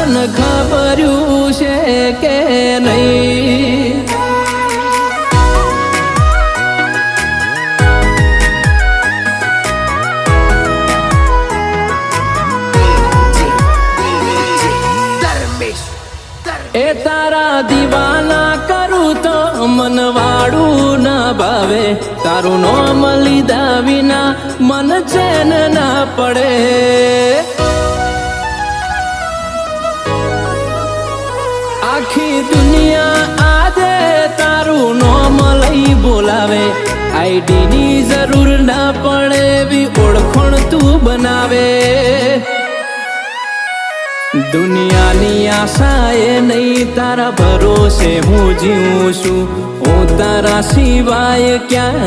તને ખબર્યું છે કે નહીં? એ તારા દીવાના કરું તો મનવાળું ના ભાવે, તારું નોમ લીધા વિના મન ચેન ના પડે. આખી દુનિયા આજે તારું નોમ લઈ બોલાવે, આઈડી ની જરૂર ના પડે એવી ઓળખણ તું બનાવે. દુનિયાની આશા એ નહીં, તારા ભરોસે હું જીવું છું. હું તારા સિવાય ક્યાં